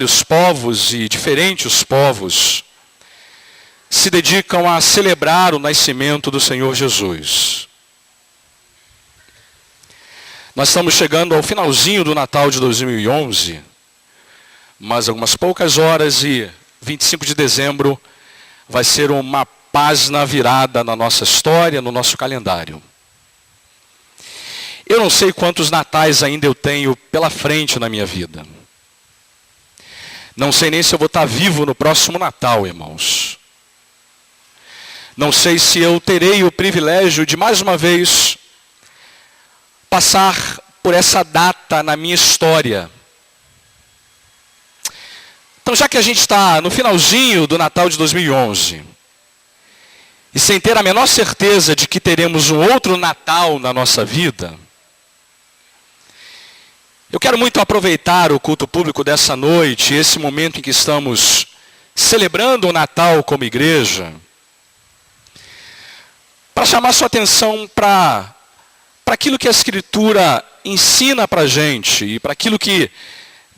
Os povos e diferentes povos se dedicam a celebrar o nascimento do Senhor Jesus. Nós estamos chegando ao finalzinho do Natal de 2011, mas algumas poucas horas e 25 de dezembro vai ser uma página virada na nossa história, no nosso calendário. Eu não sei quantos natais ainda eu tenho pela frente na minha vida. Não sei nem se eu vou estar vivo no próximo Natal, irmãos. Não sei se eu terei o privilégio de, mais uma vez, passar por essa data na minha história. Então, já que a gente está no finalzinho do Natal de 2011, e sem ter a menor certeza de que teremos um outro Natal na nossa vida, eu quero muito aproveitar o culto público dessa noite, esse momento em que estamos celebrando o Natal como igreja, para chamar sua atenção para aquilo que a Escritura ensina para a gente e para aquilo que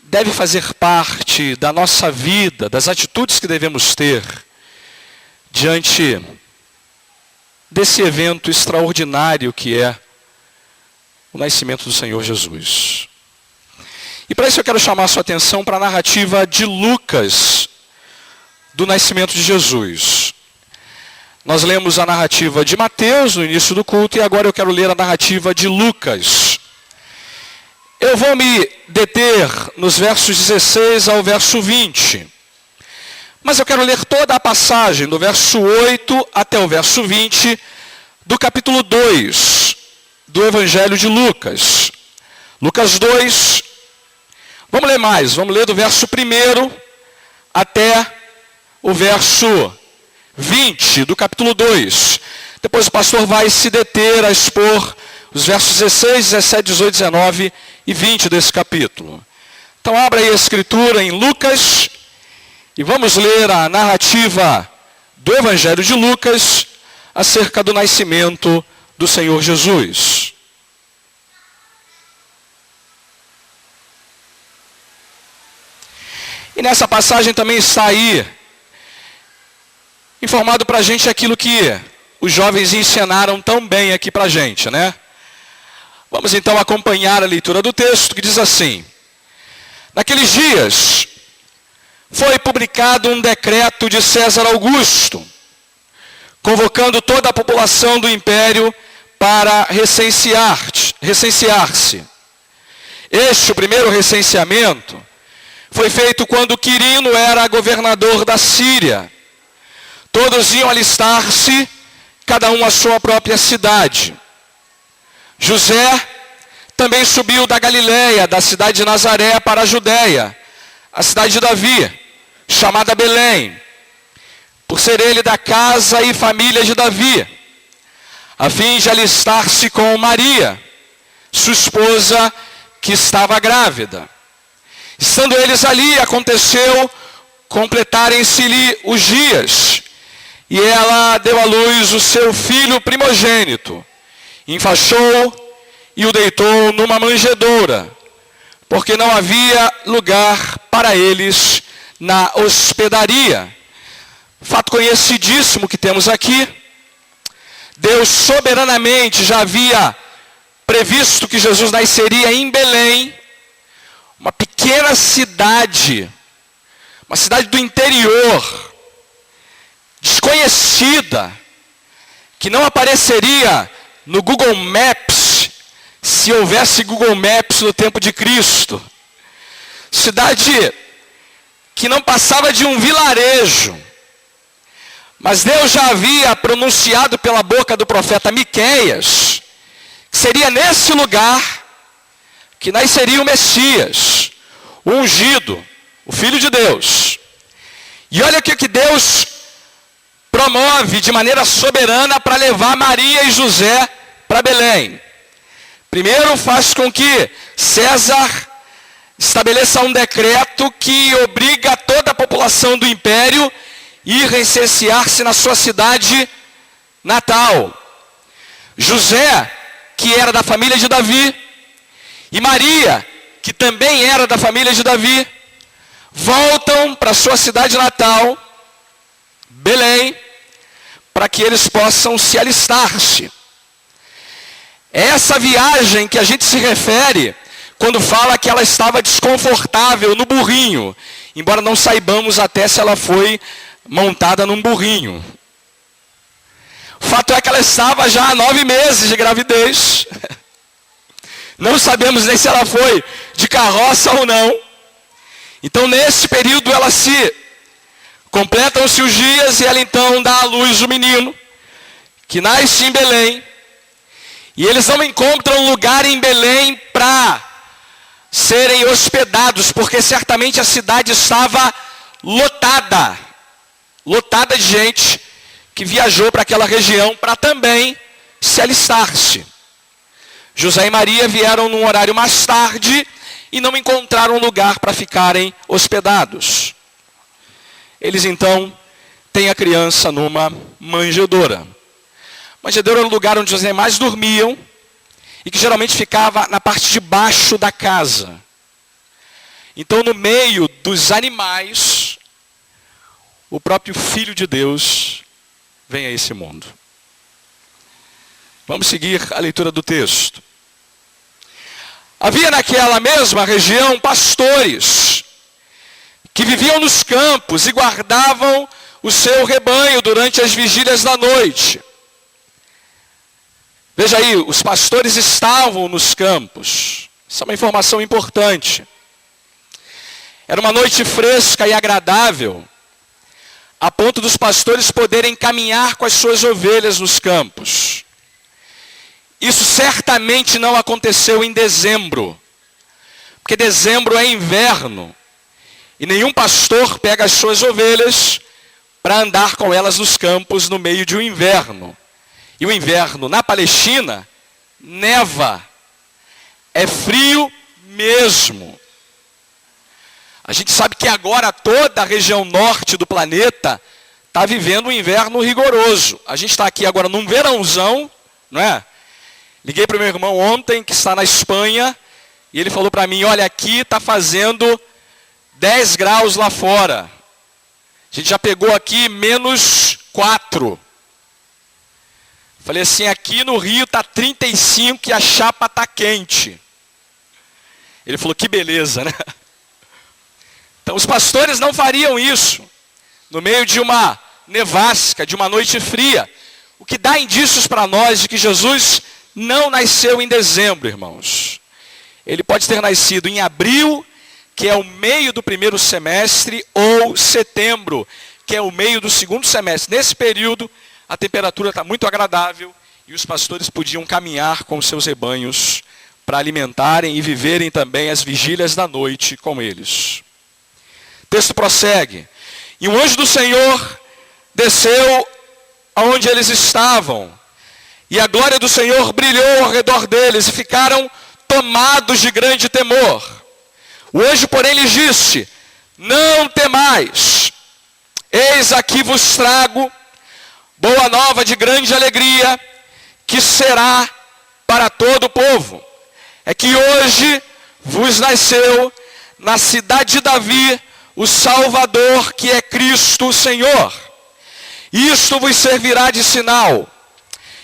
deve fazer parte da nossa vida, das atitudes que devemos ter diante desse evento extraordinário que é o nascimento do Senhor Jesus. E para isso eu quero chamar a sua atenção para a narrativa de Lucas, do nascimento de Jesus. Nós lemos a narrativa de Mateus no início do culto e agora eu quero ler a narrativa de Lucas. Eu vou me deter nos versos 16 ao verso 20. Mas eu quero ler toda a passagem, do verso 8 até o verso 20, do capítulo 2 do Evangelho de Lucas. Lucas 2. Vamos ler mais, vamos ler do verso 1 até o verso 20 do capítulo 2. Depois o pastor vai se deter a expor os versos 16, 17, 18, 19 e 20 desse capítulo. Então abra aí a escritura em Lucas e vamos ler a narrativa do Evangelho de Lucas acerca do nascimento do Senhor Jesus. E nessa passagem também está aí informado para a gente aquilo que os jovens ensinaram tão bem aqui para a gente, né? Vamos então acompanhar a leitura do texto que diz assim: naqueles dias foi publicado um decreto de César Augusto, convocando toda a população do império para recensear-se. Este, o primeiro recenseamento, foi feito quando Quirino era governador da Síria. Todos iam alistar-se, cada um à sua própria cidade. José também subiu da Galileia, da cidade de Nazaré, para a Judéia, a cidade de Davi, chamada Belém, por ser ele da casa e família de Davi, a fim de alistar-se com Maria, sua esposa, que estava grávida. Estando eles ali, aconteceu completarem-se-lhe os dias, e ela deu à luz o seu filho primogênito, enfaixou e o deitou numa manjedoura, porque não havia lugar para eles na hospedaria. Fato conhecidíssimo que temos aqui. Deus soberanamente já havia previsto que Jesus nasceria em Belém, uma pequena cidade, uma cidade do interior, desconhecida, que não apareceria no Google Maps, se houvesse Google Maps no tempo de Cristo. Cidade que não passava de um vilarejo. Mas Deus já havia pronunciado pela boca do profeta Miqueias que seria nesse lugar que nasceria o Messias, o ungido, o Filho de Deus. E olha o que Deus promove de maneira soberana para levar Maria e José para Belém. Primeiro, faz com que César estabeleça um decreto que obriga toda a população do império a ir recensear-se na sua cidade natal. José, que era da família de Davi, e Maria, que também era da família de Davi, voltam para sua cidade natal, Belém, para que eles possam se alistar-se. É essa viagem que a gente se refere quando fala que ela estava desconfortável no burrinho, embora não saibamos até se ela foi montada num burrinho. O fato é que ela estava já há 9 meses de gravidez. Não sabemos nem se ela foi de carroça ou não. Então, nesse período, completam-se os dias e ela então dá à luz o menino, que nasce em Belém. E eles não encontram lugar em Belém para serem hospedados, porque certamente a cidade estava lotada de gente que viajou para aquela região para também se alistar-se. José e Maria vieram num horário mais tarde e não encontraram lugar para ficarem hospedados. Eles então têm a criança numa manjedoura. Manjedoura era o lugar onde os animais dormiam e que geralmente ficava na parte de baixo da casa. Então, no meio dos animais, o próprio Filho de Deus vem a esse mundo. Vamos seguir a leitura do texto. Havia naquela mesma região pastores que viviam nos campos e guardavam o seu rebanho durante as vigílias da noite. Veja aí, os pastores estavam nos campos. Isso é uma informação importante. Era uma noite fresca e agradável, a ponto dos pastores poderem caminhar com as suas ovelhas nos campos. Isso certamente não aconteceu em dezembro, porque dezembro é inverno, e nenhum pastor pega as suas ovelhas para andar com elas nos campos no meio de um inverno. E o inverno na Palestina neva, é frio mesmo. A gente sabe que agora toda a região norte do planeta está vivendo um inverno rigoroso. A gente está aqui agora num verãozão, não é? Liguei para o meu irmão ontem, que está na Espanha, e ele falou para mim, olha, aqui está fazendo 10 graus lá fora. A gente já pegou aqui -4. Falei assim, aqui no Rio está 35 e a chapa está quente. Ele falou, que beleza, né? Então os pastores não fariam isso no meio de uma nevasca, de uma noite fria. O que dá indícios para nós de que Jesus não nasceu em dezembro, irmãos. Ele pode ter nascido em abril, que é o meio do primeiro semestre, ou setembro, que é o meio do segundo semestre. Nesse período, a temperatura está muito agradável e os pastores podiam caminhar com os seus rebanhos para alimentarem e viverem também as vigílias da noite com eles. O texto prossegue. E um anjo do Senhor desceu aonde eles estavam, e a glória do Senhor brilhou ao redor deles, e ficaram tomados de grande temor. O anjo, porém, lhes disse, não temais, eis aqui vos trago boa nova de grande alegria, que será para todo o povo. É que hoje vos nasceu na cidade de Davi o Salvador, que é Cristo o Senhor. Isto vos servirá de sinal.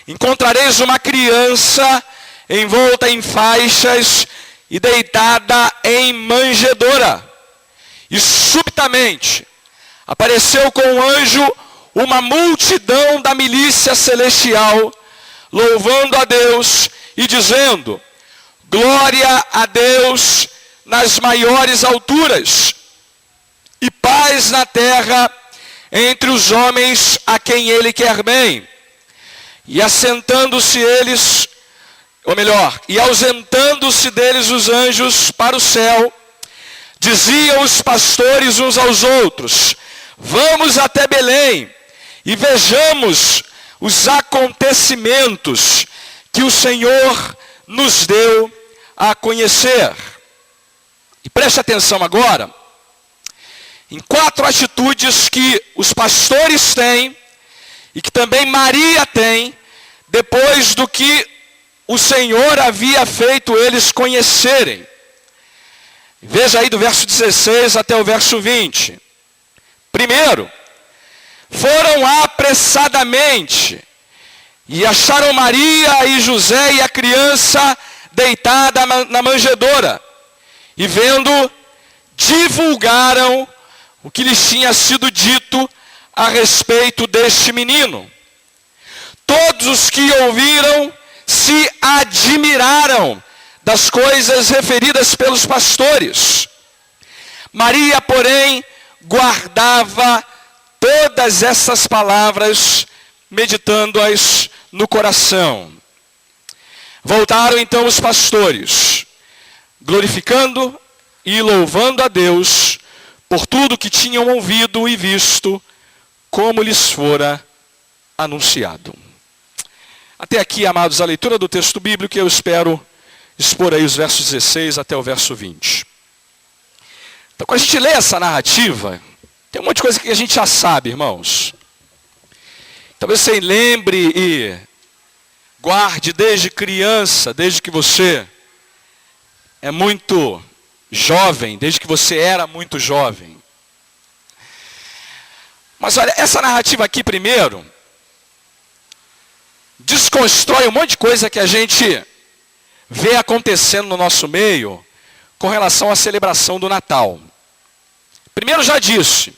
Encontrareis uma criança envolta em faixas e deitada em manjedoura. E subitamente apareceu com o anjo uma multidão da milícia celestial, louvando a Deus e dizendo, glória a Deus nas maiores alturas, e paz na terra entre os homens a quem ele quer bem. E assentando-se eles, ou melhor, e ausentando-se deles os anjos para o céu, diziam os pastores uns aos outros, vamos até Belém e vejamos os acontecimentos que o Senhor nos deu a conhecer. E preste atenção agora em 4 atitudes que os pastores têm e que também Maria tem depois do que o Senhor havia feito eles conhecerem. Veja aí do verso 16 até o verso 20. Primeiro, foram apressadamente e acharam Maria e José e a criança deitada na manjedoura. E vendo, divulgaram o que lhes tinha sido dito a respeito deste menino. Todos os que ouviram se admiraram das coisas referidas pelos pastores. Maria, porém, guardava todas essas palavras, meditando-as no coração. Voltaram então os pastores, glorificando e louvando a Deus por tudo que tinham ouvido e visto, como lhes fora anunciado. Até aqui, amados, a leitura do texto bíblico, eu espero expor aí os versos 16 até o verso 20. Então, quando a gente lê essa narrativa, tem um monte de coisa que a gente já sabe, irmãos. Talvez você lembre e guarde desde criança, desde que você é muito jovem, desde que você era muito jovem. Mas olha, essa narrativa aqui primeiro desconstrói um monte de coisa que a gente vê acontecendo no nosso meio com relação à celebração do Natal. Primeiro, já disse,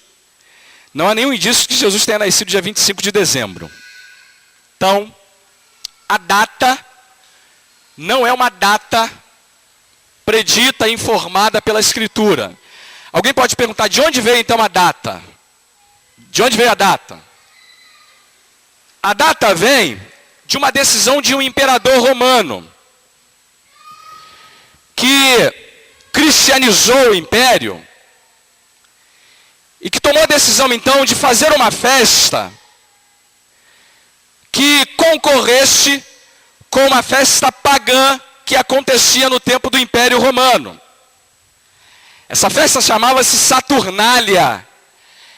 não há nenhum indício que Jesus tenha nascido dia 25 de dezembro. Então, a data não é uma data predita, informada pela Escritura. Alguém pode perguntar, de onde veio então a data? De onde veio a data? A data vem de uma decisão de um imperador romano, que cristianizou o império, e que tomou a decisão então de fazer uma festa que concorresse com uma festa pagã que acontecia no tempo do Império Romano. Essa festa chamava-se Saturnália,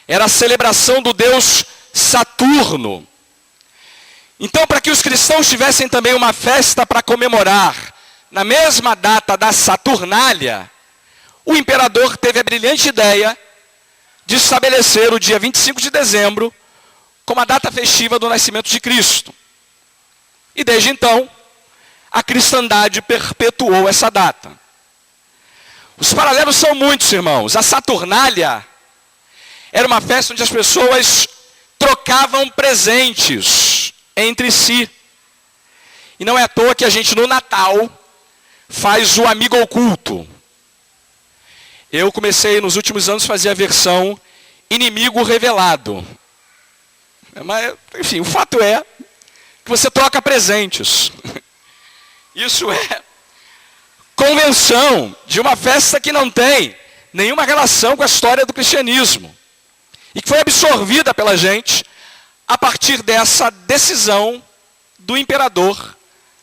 era a celebração do deus Saturno. Então, para que os cristãos tivessem também uma festa para comemorar na mesma data da Saturnália, o imperador teve a brilhante ideia de estabelecer o dia 25 de dezembro como a data festiva do nascimento de Cristo. E desde então, a cristandade perpetuou essa data. Os paralelos são muitos, irmãos. A Saturnália era uma festa onde as pessoas trocavam presentes entre si. E não é à toa que a gente no Natal faz o amigo oculto. Eu comecei nos últimos anos a fazer a versão inimigo revelado. Mas, enfim, o fato é que você troca presentes. Isso é convenção de uma festa que não tem nenhuma relação com a história do cristianismo. E que foi absorvida pela gente a partir dessa decisão do imperador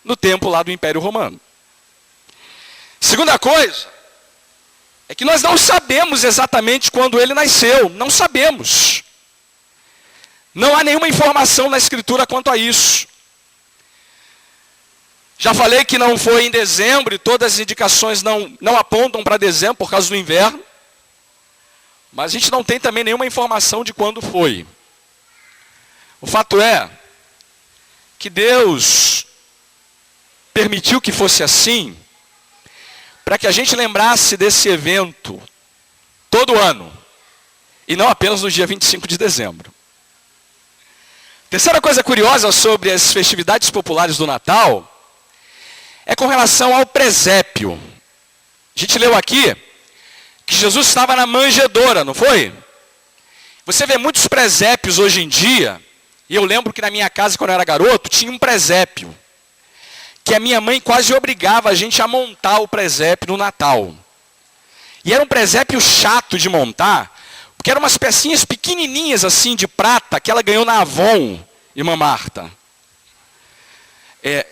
no tempo lá do Império Romano. Segunda coisa, é que nós não sabemos exatamente quando ele nasceu. Não sabemos. Não há nenhuma informação na Escritura quanto a isso. Já falei que não foi em dezembro e todas as indicações não apontam para dezembro por causa do inverno. Mas a gente não tem também nenhuma informação de quando foi. O fato é que Deus permitiu que fosse assim para que a gente lembrasse desse evento todo ano e não apenas no dia 25 de dezembro. Terceira coisa curiosa sobre as festividades populares do Natal é com relação ao presépio. A gente leu aqui que Jesus estava na manjedoura, não foi? Você vê muitos presépios hoje em dia, e eu lembro que na minha casa, quando eu era garoto, tinha um presépio, que a minha mãe quase obrigava a gente a montar o presépio no Natal. E era um presépio chato de montar, porque eram umas pecinhas pequenininhas assim de prata, que ela ganhou na Avon, irmã Marta.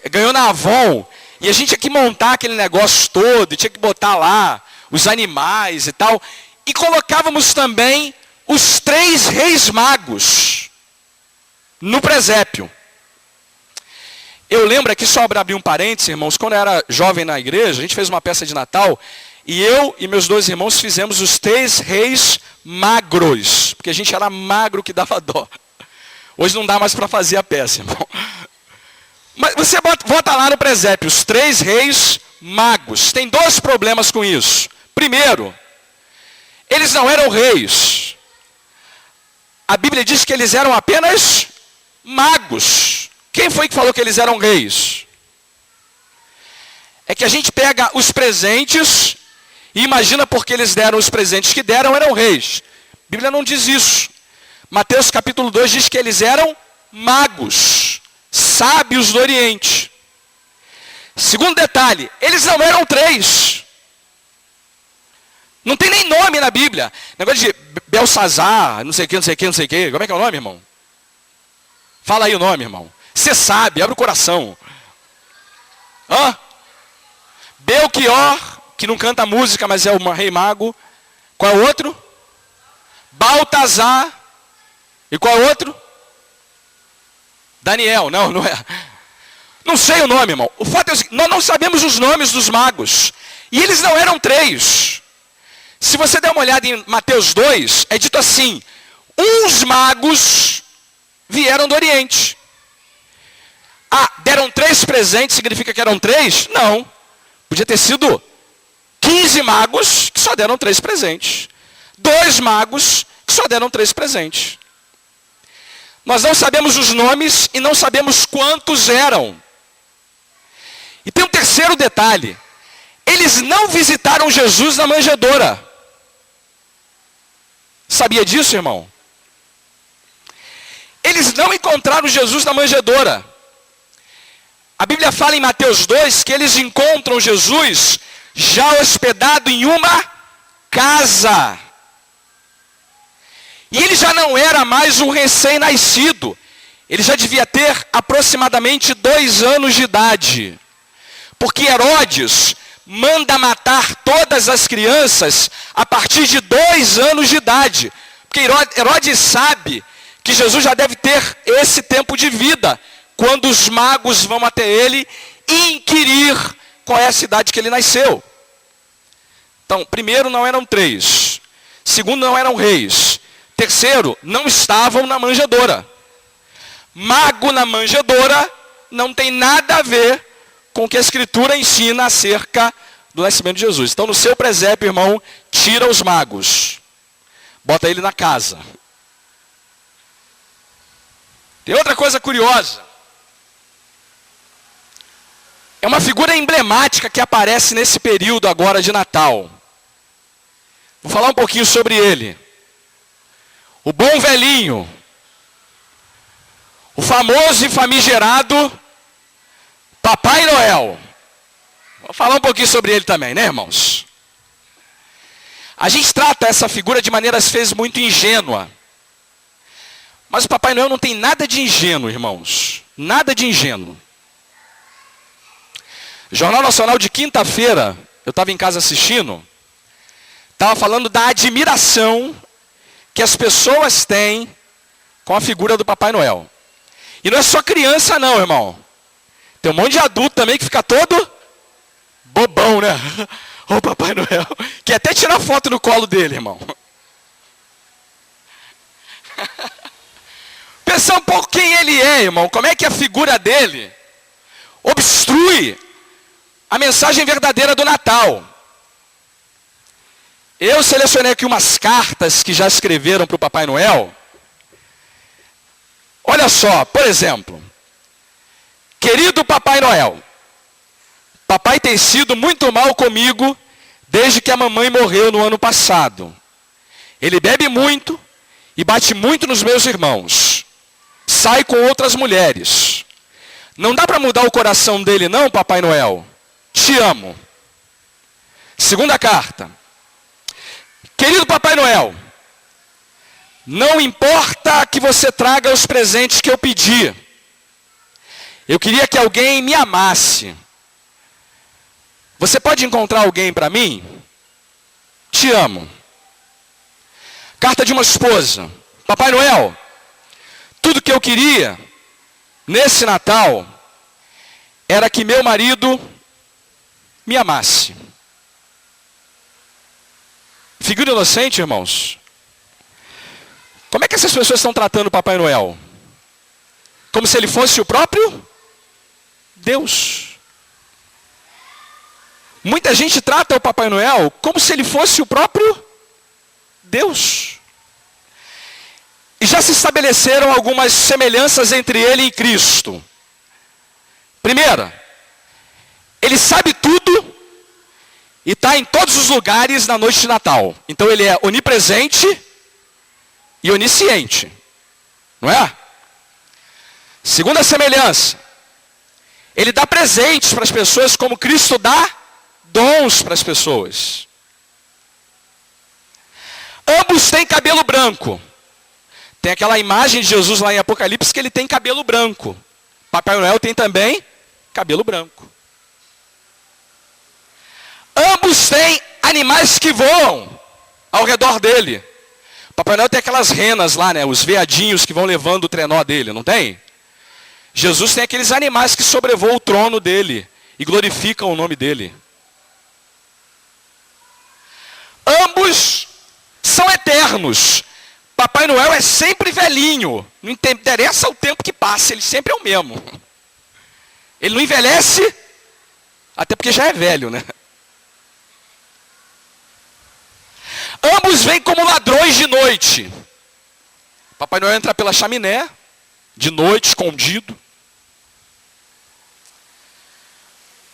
Ganhou na Avon, e a gente tinha que montar aquele negócio todo, tinha que botar lá os animais e tal. E colocávamos também os 3 reis magos no presépio. Eu lembro aqui, só para abrir um parênteses, irmãos, quando eu era jovem na igreja, a gente fez uma peça de Natal, E eu e meus 2 irmãos fizemos os 3 reis magros, porque a gente era magro que dava dó. Hoje não dá mais para fazer a peça, irmão. Mas você bota lá no presépio, os 3 reis magos. Tem 2 problemas com isso. Primeiro, eles não eram reis. A Bíblia diz que eles eram apenas magos. Quem foi que falou que eles eram reis? É que a gente pega os presentes e imagina porque eles deram os presentes que deram, eram reis. A Bíblia não diz isso. Mateus capítulo 2 diz que eles eram magos, sábios do Oriente. Segundo detalhe, eles não eram 3. Não tem nem nome na Bíblia. Negócio de Belsazar, não sei o que, não sei o que, não sei o que. Como é que é o nome, irmão? Fala aí o nome, irmão. Você sabe, abre o coração. Hã? Belchior, que não canta música, mas é o rei mago. Qual é o outro? Baltazar. E qual é o outro? Daniel. Não é. Não sei o nome, irmão. O fato é que nós não sabemos os nomes dos magos. E eles não eram 3. Se você der uma olhada em Mateus 2, é dito assim: uns magos vieram do Oriente. Ah, deram 3 presentes, significa que eram 3? Não. Podia ter sido 15 magos que só deram 3 presentes. 2 magos que só deram 3 presentes. Nós não sabemos os nomes e não sabemos quantos eram. E tem um terceiro detalhe. Eles não visitaram Jesus na manjedoura. Sabia disso, irmão? Eles não encontraram Jesus na manjedoura. A Bíblia fala em Mateus 2 que eles encontram Jesus já hospedado em uma casa. E ele já não era mais um recém-nascido. Ele já devia ter aproximadamente 2 anos de idade. Porque Herodes manda matar todas as crianças a partir de 2 anos de idade. Porque Herodes sabe que Jesus já deve ter esse tempo de vida, quando os magos vão até ele e inquirir qual é a cidade que ele nasceu. Então, primeiro, não eram 3. Segundo, não eram reis. Terceiro, não estavam na manjedoura. Mago na manjedoura não tem nada a ver com o que a Escritura ensina acerca do nascimento de Jesus. Então, no seu presépio, irmão, tira os magos. Bota ele na casa. Tem outra coisa curiosa. É uma figura emblemática que aparece nesse período agora de Natal. Vou falar um pouquinho sobre ele. O bom velhinho. O famoso e famigerado Papai Noel. Vou falar um pouquinho sobre ele também, né, irmãos? A gente trata essa figura de maneira, às vezes, muito ingênua. Mas o Papai Noel não tem nada de ingênuo, irmãos. Nada de ingênuo. Jornal Nacional de quinta-feira, eu estava em casa assistindo, estava falando da admiração que as pessoas têm com a figura do Papai Noel. E não é só criança não, irmão. Tem um monte de adulto também que fica todo bobão, né? Ô Papai Noel. Quer até tirar foto no colo dele, irmão. Pensa um pouco quem ele é, irmão. Como é que a figura dele obstrui a mensagem verdadeira do Natal. Eu selecionei aqui umas cartas que já escreveram para o Papai Noel. Olha só, por exemplo. Querido Papai Noel, papai tem sido muito mal comigo desde que a mamãe morreu no ano passado. Ele bebe muito e bate muito nos meus irmãos. Sai com outras mulheres. Não dá para mudar o coração dele não, Papai Noel? Te amo. Segunda carta. Querido Papai Noel, não importa que você traga os presentes que eu pedi. Eu queria que alguém me amasse. Você pode encontrar alguém para mim? Te amo. Carta de uma esposa. Papai Noel, tudo que eu queria nesse Natal era que meu marido me amasse. figura inocente, irmãos. Como é que essas pessoas estão tratando o Papai Noel? Como se ele fosse o próprio Deus. Muita gente trata o Papai Noel como se ele fosse o próprio Deus. E já se estabeleceram algumas semelhanças entre ele e Cristo. Primeira, ele sabe tudo e está em todos os lugares na noite de Natal. Então ele é onipresente e onisciente. Não é? Segunda semelhança, ele dá presentes para as pessoas como Cristo dá dons para as pessoas. Ambos têm cabelo branco. Tem aquela imagem de Jesus lá em Apocalipse que ele tem cabelo branco. Papai Noel tem também cabelo branco. Ambos têm animais que voam ao redor dele. Papai Noel tem aquelas renas lá, né? Os veadinhos que vão levando o trenó dele, não tem? Jesus tem aqueles animais que sobrevoam o trono dele e glorificam o nome dele. Ambos são eternos. Papai Noel é sempre velhinho. Não interessa o tempo que passa, ele sempre é o mesmo. Ele não envelhece, até porque já é velho, né? Ambos vêm como ladrões de noite. Papai Noel entra pela chaminé, de noite, escondido.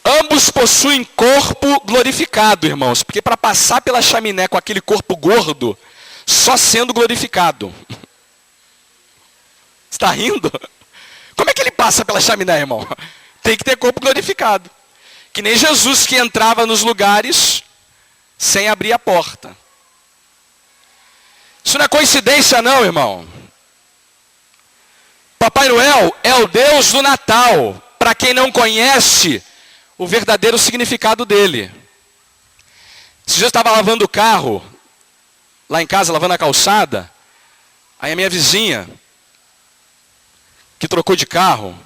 Ambos possuem corpo glorificado, irmãos. Porque para passar pela chaminé com aquele corpo gordo, só sendo glorificado. Está rindo? Como é que ele passa pela chaminé, irmão? Tem que ter corpo glorificado. Que nem Jesus que entrava nos lugares sem abrir a porta. Isso não é coincidência não, irmão. Papai Noel é o Deus do Natal. Para quem não conhece o verdadeiro significado dele. Esse dia eu estava lavando o carro, lá em casa, lavando a calçada. Aí a minha vizinha, que trocou de carro,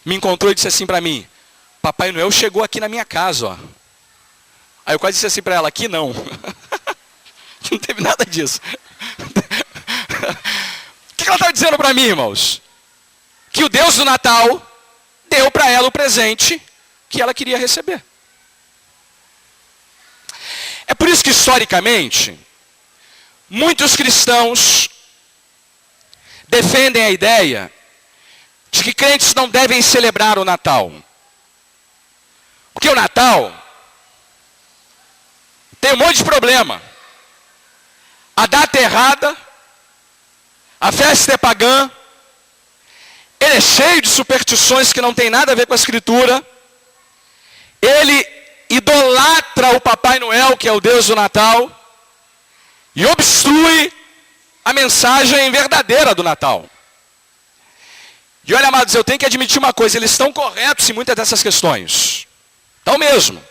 me encontrou e disse assim para mim: Papai Noel chegou aqui na minha casa, ó. Aí eu quase disse assim para ela: aqui não. Não teve nada disso. O que ela estava dizendo para mim, irmãos? Que o Deus do Natal deu para ela o presente que ela queria receber. É por isso que, historicamente, muitos cristãos defendem a ideia de que crentes não devem celebrar o Natal. Porque o Natal tem um monte de problema. A data é errada, a festa é pagã, ele é cheio de superstições que não tem nada a ver com a Escritura, ele idolatra o Papai Noel, que é o Deus do Natal, e obstrui a mensagem verdadeira do Natal. E olha, amados, eu tenho que admitir uma coisa, eles estão corretos em muitas dessas questões. Estão mesmo.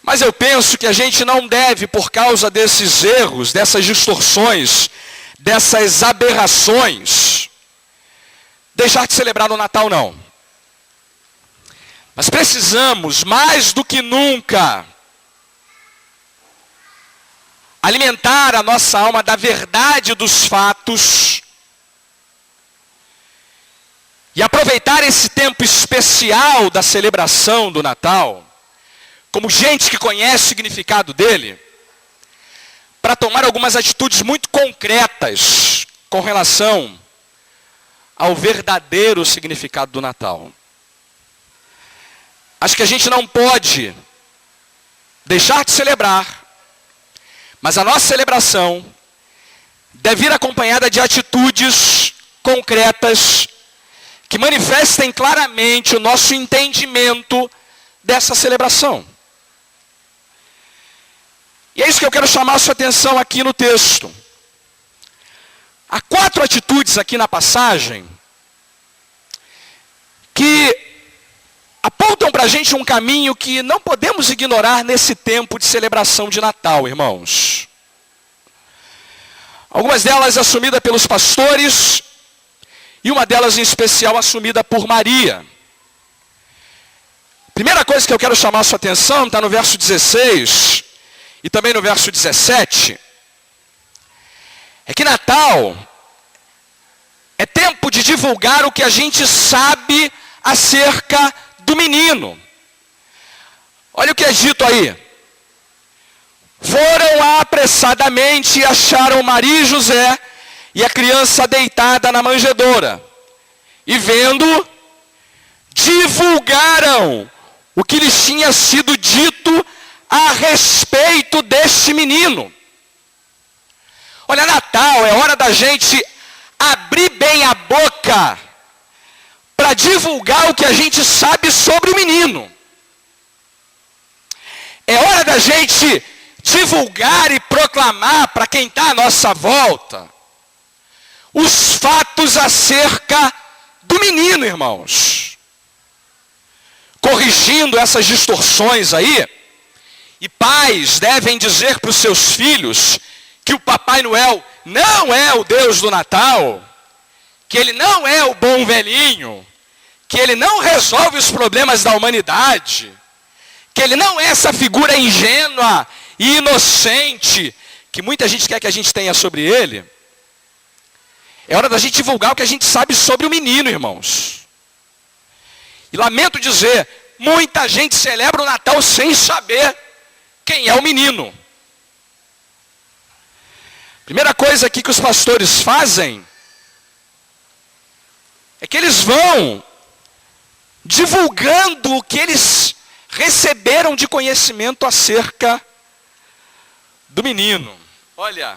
Mas eu penso que a gente não deve, por causa desses erros, dessas distorções, dessas aberrações, deixar de celebrar o Natal, não. Mas precisamos, mais do que nunca, alimentar a nossa alma da verdade dos fatos e aproveitar esse tempo especial da celebração do Natal, como gente que conhece o significado dele, para tomar algumas atitudes muito concretas com relação ao verdadeiro significado do Natal. Acho que a gente não pode deixar de celebrar, mas a nossa celebração deve ir acompanhada de atitudes concretas que manifestem claramente o nosso entendimento dessa celebração. E é isso que eu quero chamar a sua atenção aqui no texto. Há 4 atitudes aqui na passagem que apontam para a gente um caminho que não podemos ignorar nesse tempo de celebração de Natal, irmãos. Algumas delas assumidas pelos pastores e uma delas em especial assumida por Maria. Primeira coisa que eu quero chamar a sua atenção está no verso 16, e também no verso 17, é que Natal é tempo de divulgar o que a gente sabe acerca do menino. Olha o que é dito aí. Foram apressadamente e acharam Maria e José e a criança deitada na manjedoura. E vendo, divulgaram o que lhes tinha sido dito a respeito deste menino. Olha, Natal é hora da gente abrir bem a boca para divulgar o que a gente sabe sobre o menino. É hora da gente divulgar e proclamar para quem está à nossa volta os fatos acerca do menino, irmãos. Corrigindo essas distorções aí, e pais devem dizer para os seus filhos que o Papai Noel não é o Deus do Natal, que ele não é o bom velhinho, que ele não resolve os problemas da humanidade, que ele não é essa figura ingênua e inocente que muita gente quer que a gente tenha sobre ele. É hora da gente divulgar o que a gente sabe sobre o menino, irmãos. E lamento dizer, muita gente celebra o Natal sem saber quem é o menino. Primeira coisa aqui que os pastores fazem é que eles vão divulgando o que eles receberam de conhecimento acerca do menino. Olha,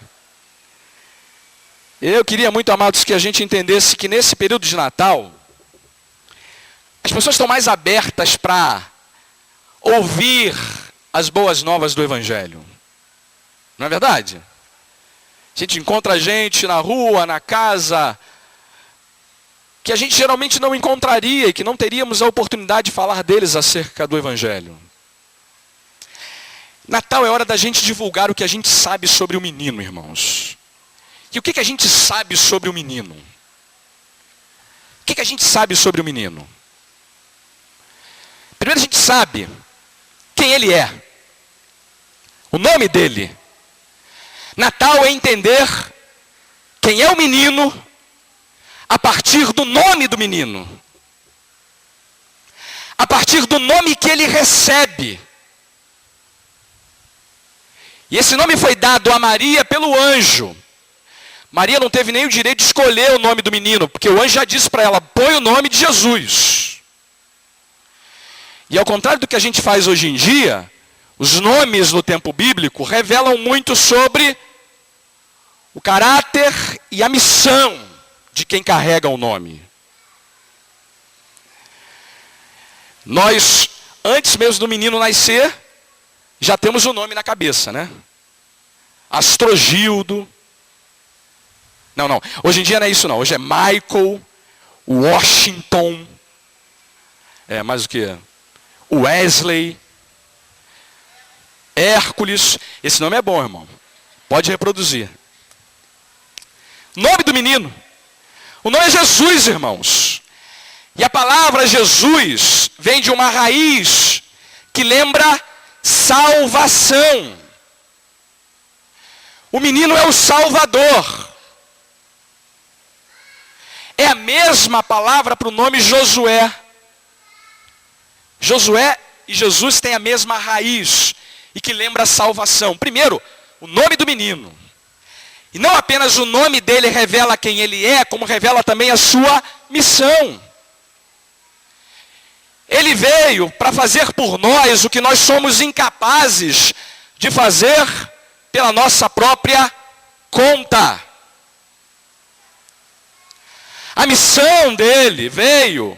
eu queria muito, amados, que a gente entendesse que nesse período de Natal, as pessoas estão mais abertas para ouvir as boas novas do Evangelho. Não é verdade? A gente encontra gente na rua, na casa, que a gente geralmente não encontraria e que não teríamos a oportunidade de falar deles acerca do Evangelho. Natal é hora da gente divulgar o que a gente sabe sobre o menino, irmãos. E o que a gente sabe sobre o menino? O que a gente sabe sobre o menino? Primeiro a gente sabe quem ele é. O nome dele. Natal é entender quem é o menino a partir do nome do menino. A partir do nome que ele recebe. E esse nome foi dado a Maria pelo anjo. Maria não teve nem o direito de escolher o nome do menino, porque o anjo já disse para ela, põe o nome de Jesus. E ao contrário do que a gente faz hoje em dia, os nomes no tempo bíblico revelam muito sobre o caráter e a missão de quem carrega o nome. Nós, antes mesmo do menino nascer, já temos o nome na cabeça, né? Astrogildo. Não. Hoje em dia não é isso não. Hoje é Michael, Washington. Mais o que? Wesley. Hércules. Esse nome é bom, irmão. Pode reproduzir. Nome do menino. O nome é Jesus, irmãos. E a palavra Jesus vem de uma raiz que lembra salvação. O menino é o Salvador. É a mesma palavra para o nome Josué. Josué e Jesus têm a mesma raiz e que lembra a salvação. Primeiro, o nome do menino. E não apenas o nome dele revela quem ele é, como revela também a sua missão. Ele veio para fazer por nós o que nós somos incapazes de fazer pela nossa própria conta. A missão dele veio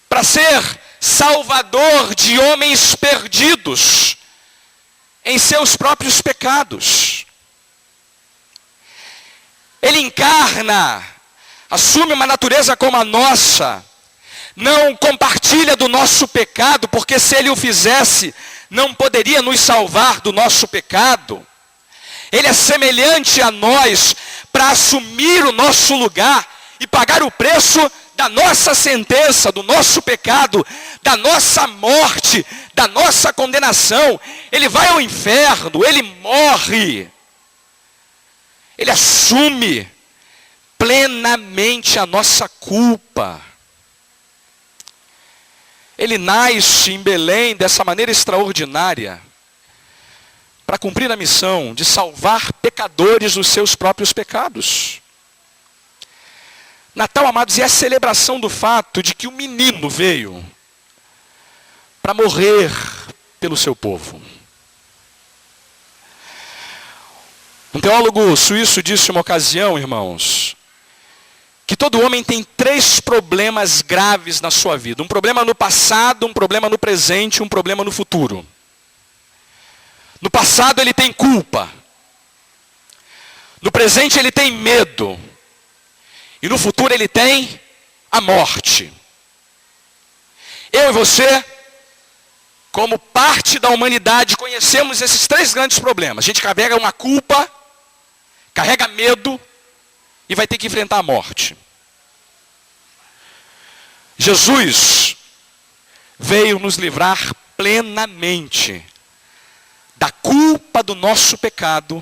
para ser salvador de homens perdidos em seus próprios pecados. Ele encarna, assume uma natureza como a nossa, não compartilha do nosso pecado, porque se ele o fizesse, não poderia nos salvar do nosso pecado. Ele é semelhante a nós para assumir o nosso lugar e pagar o preço da nossa sentença, do nosso pecado, da nossa morte, da nossa condenação. Ele vai ao inferno, ele morre. Ele assume plenamente a nossa culpa. Ele nasce em Belém dessa maneira extraordinária, para cumprir a missão de salvar pecadores dos seus próprios pecados. Natal, amados, é a celebração do fato de que o menino veio para morrer pelo seu povo. Um teólogo suíço disse uma ocasião, irmãos, que todo homem tem 3 problemas graves na sua vida. Um problema no passado, um problema no presente e um problema no futuro. No passado ele tem culpa. No presente ele tem medo. E no futuro ele tem a morte. Eu e você, como parte da humanidade, conhecemos esses 3 grandes problemas. A gente carrega uma culpa, carrega medo e vai ter que enfrentar a morte. Jesus veio nos livrar plenamente da culpa do nosso pecado,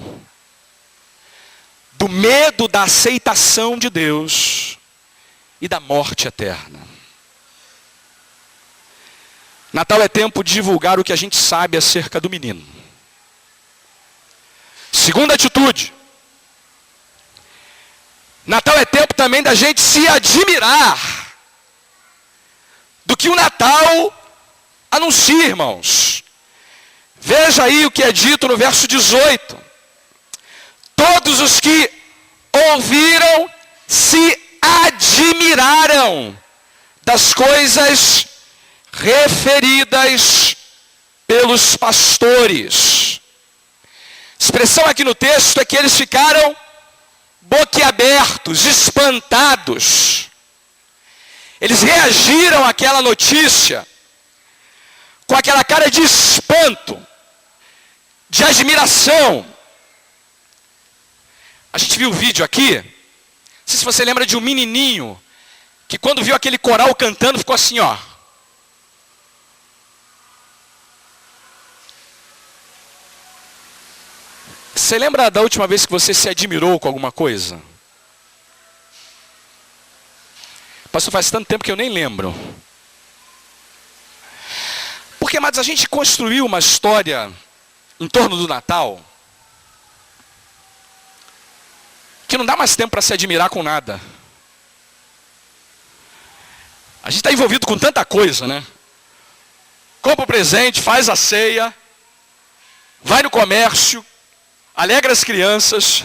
do medo da aceitação de Deus e da morte eterna. Natal é tempo de divulgar o que a gente sabe acerca do menino. Segunda atitude. Natal é tempo também da gente se admirar do que o Natal anuncia, irmãos. Veja aí o que é dito no verso 18. Todos os que ouviram se admiraram das coisas referidas pelos pastores. A expressão aqui no texto é que eles ficaram boquiabertos, espantados. Eles reagiram àquela notícia com aquela cara de espanto, de admiração. A gente viu o vídeo aqui. Não sei se você lembra de um menininho que quando viu aquele coral cantando ficou assim, ó. Você lembra da última vez que você se admirou com alguma coisa? Pastor, faz tanto tempo que eu nem lembro. Porque, amados, a gente construiu uma história em torno do Natal que não dá mais tempo para se admirar com nada. A gente está envolvido com tanta coisa, né? Compra o presente, faz a ceia, vai no comércio, alegra as crianças,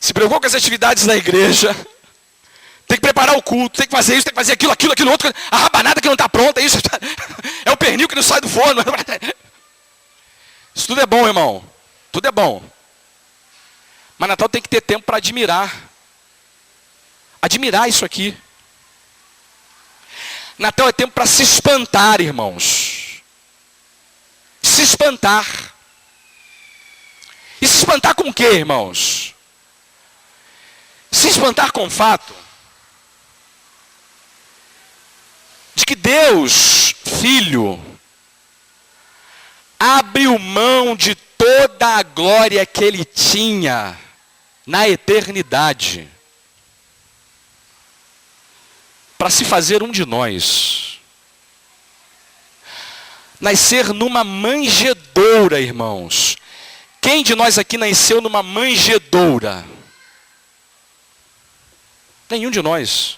se preocupa com as atividades da igreja, tem que preparar o culto, tem que fazer isso, tem que fazer aquilo outro, a rabanada que não está pronta, isso é o pernil que não sai do forno. Isso tudo é bom, irmão, tudo é bom. Mas Natal tem que ter tempo para admirar isso aqui. Natal é tempo para se espantar, irmãos. Se espantar. E se espantar com o quê, irmãos? Se espantar com o fato de que Deus, Filho, abriu mão de toda a glória que Ele tinha na eternidade para se fazer um de nós. Nascer numa manjedoura, irmãos. Quem de nós aqui nasceu numa manjedoura? Nenhum de nós.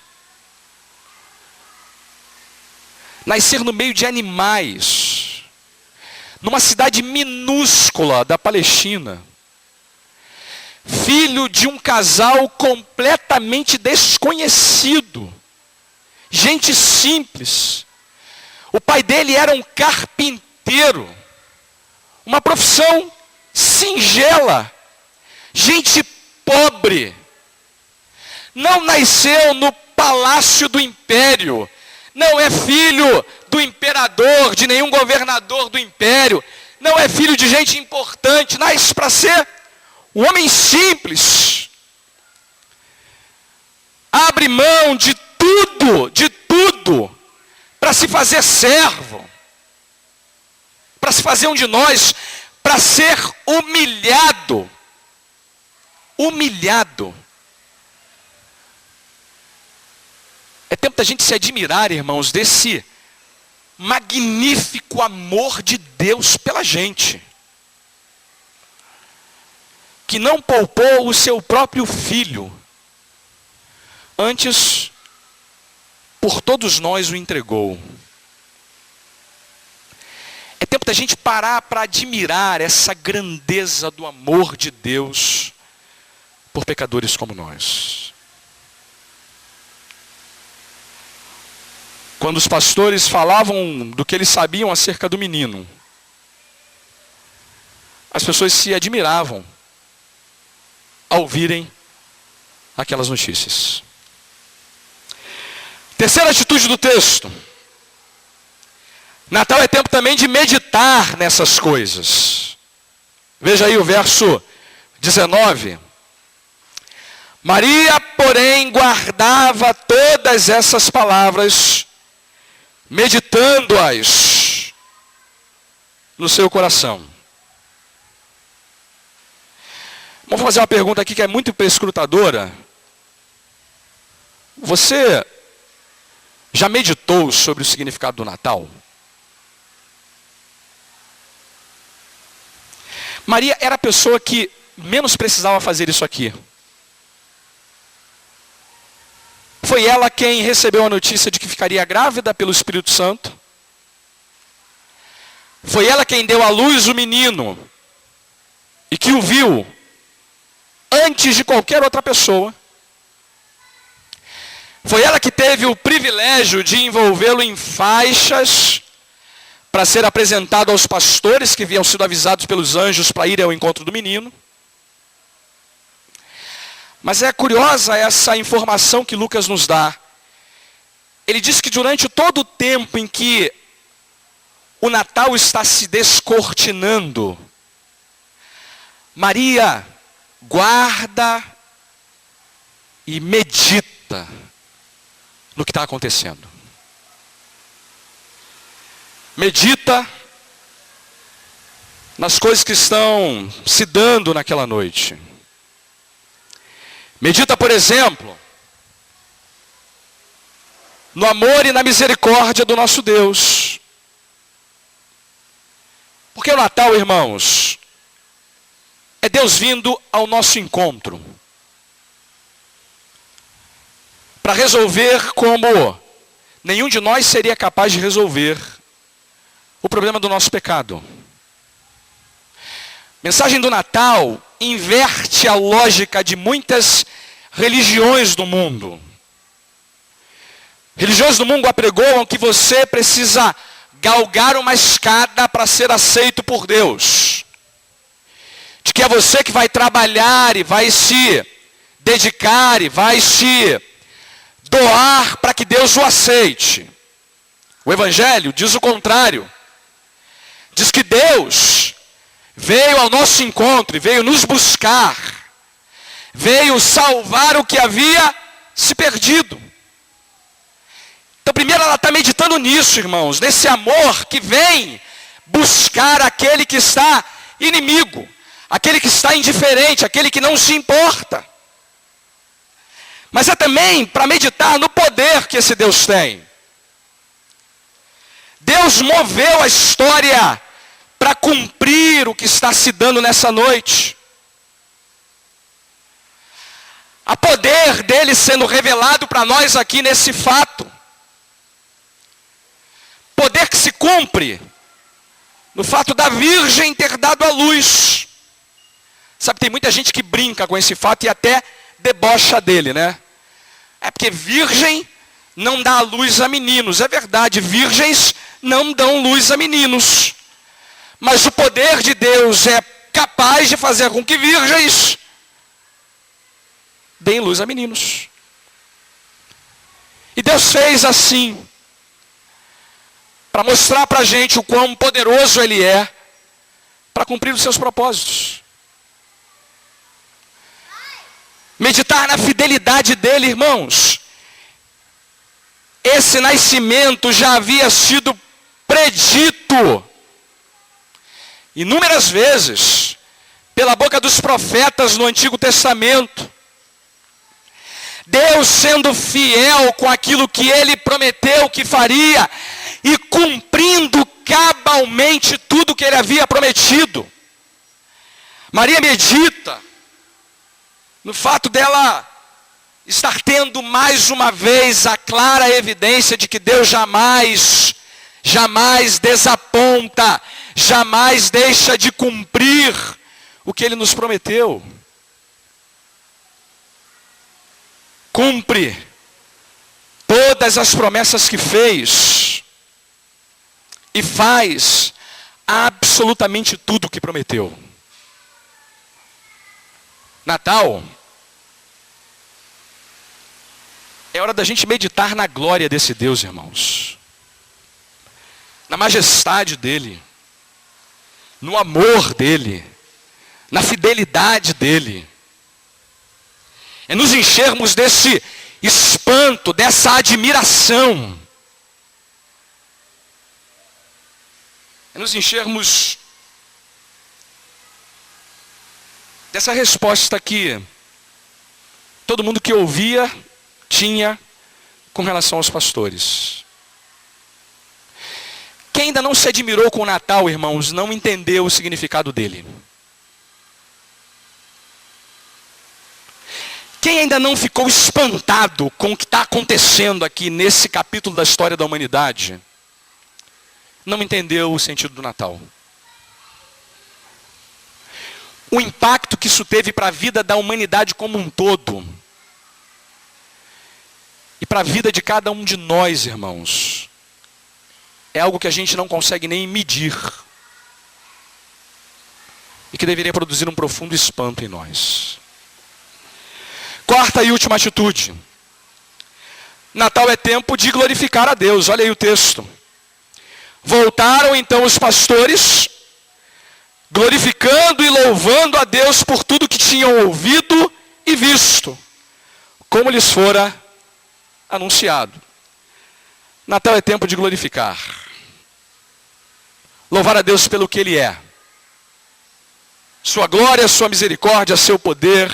Nascer no meio de animais, numa cidade minúscula da Palestina, filho de um casal completamente desconhecido, gente simples. O pai dele era um carpinteiro, uma profissão singela, gente pobre. Não nasceu no palácio do império, não é filho do imperador, de nenhum governador do império, não é filho de gente importante, nasce para ser um homem simples. Abre mão de tudo, para se fazer servo. para se fazer um de nós, para ser humilhado. Humilhado. É tempo da gente se admirar, irmãos, desse magnífico amor de Deus pela gente. Que não poupou o seu próprio filho. Antes, por todos nós o entregou. É tempo da gente parar para admirar essa grandeza do amor de Deus por pecadores como nós. Quando os pastores falavam do que eles sabiam acerca do menino, as pessoas se admiravam ao ouvirem aquelas notícias. Terceira atitude do texto. Natal é tempo também de meditar nessas coisas. Veja aí o verso 19. Maria, porém, guardava todas essas palavras, meditando-as no seu coração. Vamos fazer uma pergunta aqui que é muito perscrutadora. Você já meditou sobre o significado do Natal? Maria era a pessoa que menos precisava fazer isso aqui. Foi ela quem recebeu a notícia de que ficaria grávida pelo Espírito Santo. Foi ela quem deu à luz o menino e que o viu antes de qualquer outra pessoa. Foi ela que teve o privilégio de envolvê-lo em faixas para ser apresentado aos pastores que haviam sido avisados pelos anjos para ir ao encontro do menino. Mas é curiosa essa informação que Lucas nos dá. Ele diz que durante todo o tempo em que o Natal está se descortinando, Maria guarda e medita no que está acontecendo. Medita nas coisas que estão se dando naquela noite. Medita, por exemplo, no amor e na misericórdia do nosso Deus. Porque o Natal, irmãos, é Deus vindo ao nosso encontro para resolver como nenhum de nós seria capaz de resolver o problema do nosso pecado. A mensagem do Natal inverte a lógica de muitas religiões do mundo. Religiões do mundo apregoam que você precisa galgar uma escada para ser aceito por Deus. De que é você que vai trabalhar e vai se dedicar e vai se doar para que Deus o aceite. O Evangelho diz o contrário. Diz que Deus veio ao nosso encontro e veio nos buscar. Veio salvar o que havia se perdido. Então, primeiro ela está meditando nisso, irmãos. Nesse amor que vem buscar aquele que está inimigo. Aquele que está indiferente, aquele que não se importa. Mas é também para meditar no poder que esse Deus tem. Deus moveu a história para cumprir o que está se dando nessa noite. Há poder dele sendo revelado para nós aqui nesse fato. Poder que se cumpre no fato da virgem ter dado à luz. Sabe, tem muita gente que brinca com esse fato e até debocha dele, né? É porque virgem não dá luz a meninos. É verdade, virgens não dão luz a meninos. Mas o poder de Deus é capaz de fazer com que virgens deem luz a meninos. E Deus fez assim, para mostrar para a gente o quão poderoso Ele é, para cumprir os seus propósitos. Meditar na fidelidade dEle, irmãos. Esse nascimento já havia sido predito inúmeras vezes, pela boca dos profetas no Antigo Testamento. Deus sendo fiel com aquilo que Ele prometeu que faria e cumprindo cabalmente tudo que Ele havia prometido. Maria medita no fato dela estar tendo mais uma vez a clara evidência de que Deus jamais desaponta, jamais deixa de cumprir o que Ele nos prometeu. Cumpre todas as promessas que fez e faz absolutamente tudo o que prometeu. Natal é hora da gente meditar na glória desse Deus, irmãos. Na majestade dEle, no amor dEle, na fidelidade dEle. É nos enchermos desse espanto, dessa admiração. É nos enchermos dessa resposta que todo mundo que ouvia tinha com relação aos pastores. Quem ainda não se admirou com o Natal, irmãos, não entendeu o significado dele. Quem ainda não ficou espantado com o que está acontecendo aqui nesse capítulo da história da humanidade, não entendeu o sentido do Natal. O impacto que isso teve para a vida da humanidade como um todo. E para a vida de cada um de nós, irmãos. É algo que a gente não consegue nem medir. E que deveria produzir um profundo espanto em nós. Quarta e última atitude. Natal é tempo de glorificar a Deus. Olha aí o texto. Voltaram então os pastores, glorificando e louvando a Deus por tudo que tinham ouvido e visto, como lhes fora anunciado. Natal é tempo de glorificar. Louvar a Deus pelo que Ele é. Sua glória, sua misericórdia, seu poder.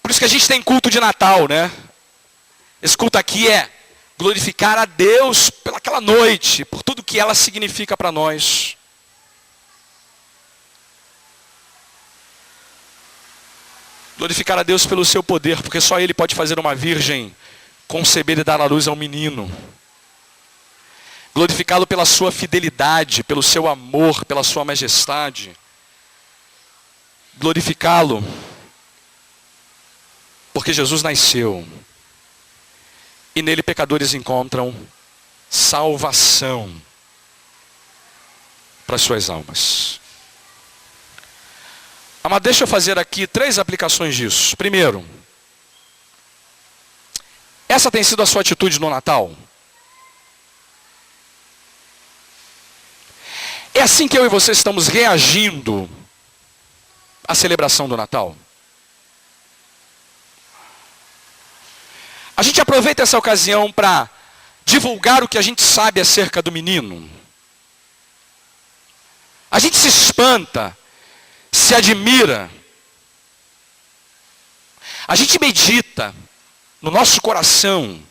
Por isso que a gente tem culto de Natal, né? Esse culto aqui é glorificar a Deus pelaquela noite, por tudo que ela significa para nós. Glorificar a Deus pelo seu poder, porque só Ele pode fazer uma virgem conceber e dar à luz a um menino. Glorificá-lo pela sua fidelidade, pelo seu amor, pela sua majestade. Glorificá-lo porque Jesus nasceu. E nele pecadores encontram salvação para as suas almas. Mas deixa eu fazer aqui 3 aplicações disso. Primeiro, essa tem sido a sua atitude no Natal? É assim que eu e você estamos reagindo à celebração do Natal? A gente aproveita essa ocasião para divulgar o que a gente sabe acerca do menino. A gente se espanta, se admira. A gente medita no nosso coração.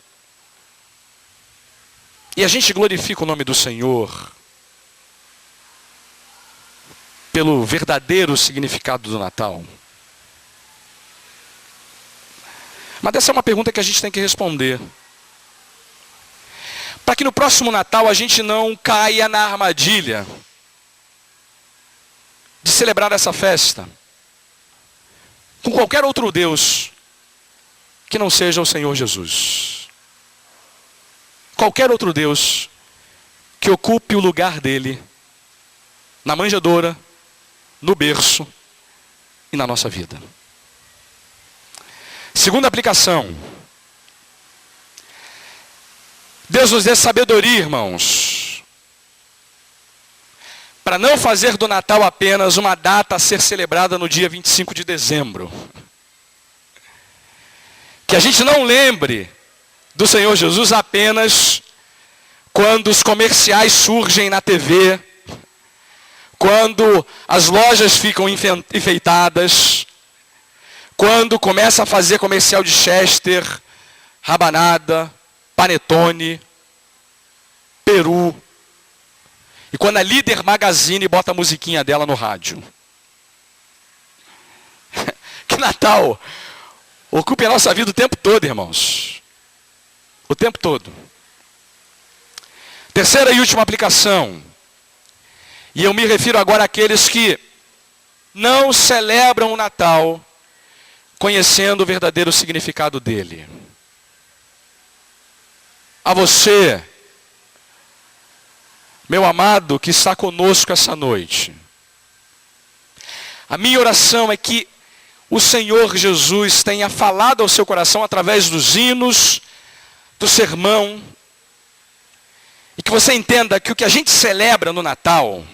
E a gente glorifica o nome do Senhor pelo verdadeiro significado do Natal. Mas essa é uma pergunta que a gente tem que responder. Para que no próximo Natal a gente não caia na armadilha de celebrar essa festa com qualquer outro Deus que não seja o Senhor Jesus. Qualquer outro Deus que ocupe o lugar dele na manjedoura, no berço e na nossa vida. Segunda aplicação. Deus nos dê sabedoria, irmãos, para não fazer do Natal apenas uma data a ser celebrada no dia 25 de dezembro. Que a gente não lembre do Senhor Jesus apenas quando os comerciais surgem na TV, quando as lojas ficam enfeitadas, quando começa a fazer comercial de Chester, rabanada, panetone, peru, e quando a Líder Magazine bota a musiquinha dela no rádio. Que Natal ocupe a nossa vida o tempo todo, irmãos. O tempo todo. Terceira e última aplicação. E eu me refiro agora àqueles que não celebram o Natal conhecendo o verdadeiro significado dele. A você, meu amado, que está conosco essa noite, a minha oração é que o Senhor Jesus tenha falado ao seu coração através dos hinos, do sermão, e que você entenda que o que a gente celebra no Natal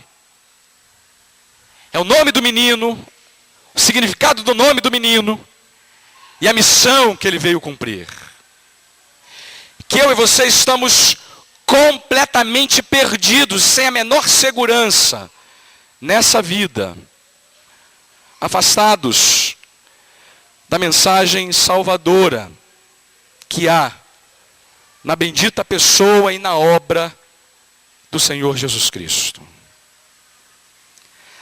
é o nome do menino, o significado do nome do menino e a missão que ele veio cumprir. Que eu e você estamos completamente perdidos, sem a menor segurança nessa vida, afastados da mensagem salvadora que há na bendita pessoa e na obra do Senhor Jesus Cristo.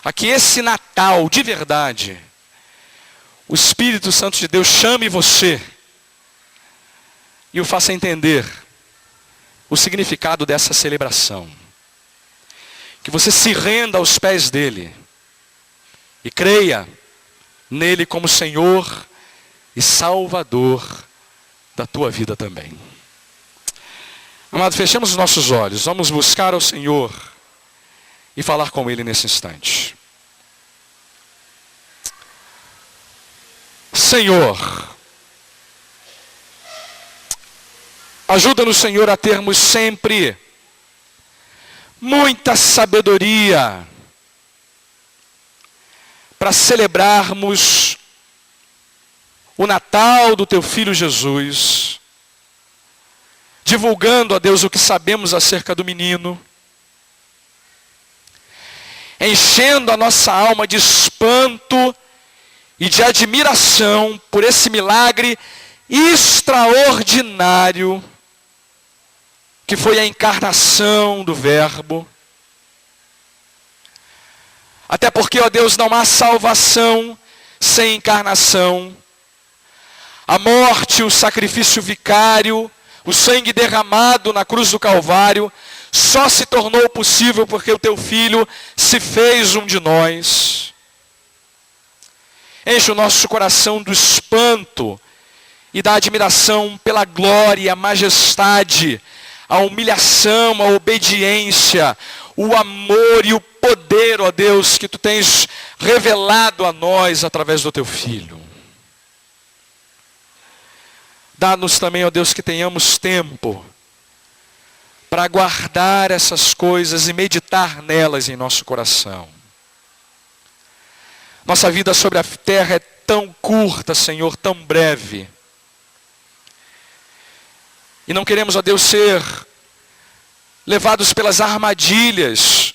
A que esse Natal, de verdade, o Espírito Santo de Deus chame você e o faça entender o significado dessa celebração. Que você se renda aos pés dele e creia nele como Senhor e Salvador da tua vida também. Amado, fechemos os nossos olhos, vamos buscar ao Senhor e falar com ele nesse instante. Senhor, ajuda-nos, Senhor, a termos sempre muita sabedoria para celebrarmos o Natal do teu Filho Jesus, divulgando a Deus o que sabemos acerca do menino, enchendo a nossa alma de espanto e de admiração por esse milagre extraordinário que foi a encarnação do Verbo. Até porque, ó Deus, não há salvação sem encarnação. A morte, o sacrifício vicário, o sangue derramado na cruz do Calvário, só se tornou possível porque o teu Filho se fez um de nós. Enche o nosso coração do espanto e da admiração pela glória, a majestade, a humilhação, a obediência, o amor e o poder, ó Deus, que tu tens revelado a nós através do teu Filho. Dá-nos também, ó Deus, que tenhamos tempo para guardar essas coisas e meditar nelas em nosso coração. Nossa vida sobre a terra é tão curta, Senhor, tão breve. E não queremos, ó Deus, ser levados pelas armadilhas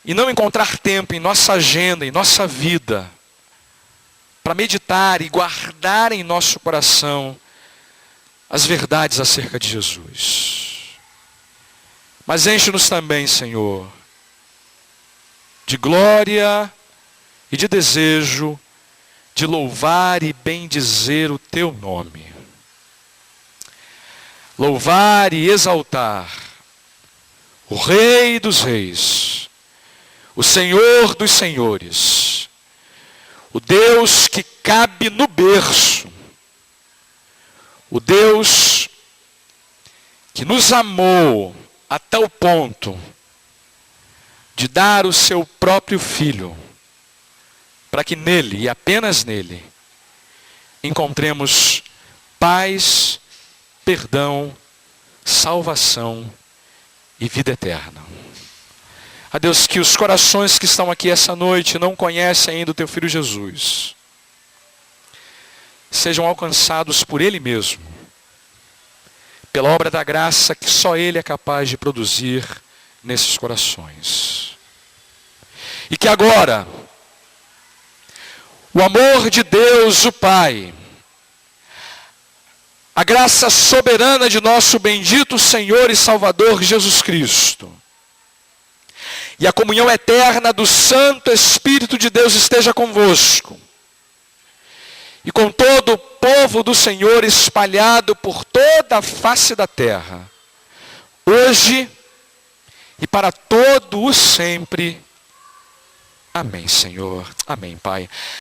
e não encontrar tempo em nossa agenda, em nossa vida, para meditar e guardar em nosso coração as verdades acerca de Jesus. Mas enche-nos também, Senhor, de glória e de desejo de louvar e bendizer o teu nome. Louvar e exaltar o Rei dos Reis, o Senhor dos Senhores, o Deus que cabe no berço, o Deus que nos amou a tal ponto de dar o seu próprio Filho, para que nele e apenas nele encontremos paz, perdão, salvação e vida eterna. A Deus, que os corações que estão aqui essa noite não conhecem ainda o teu Filho Jesus, sejam alcançados por Ele mesmo, pela obra da graça que só Ele é capaz de produzir nesses corações. E que agora, o amor de Deus, o Pai, a graça soberana de nosso bendito Senhor e Salvador Jesus Cristo, e a comunhão eterna do Santo Espírito de Deus esteja convosco, e com todo o povo do Senhor espalhado por toda a face da terra, hoje e para todo o sempre. Amém, Senhor. Amém, Pai.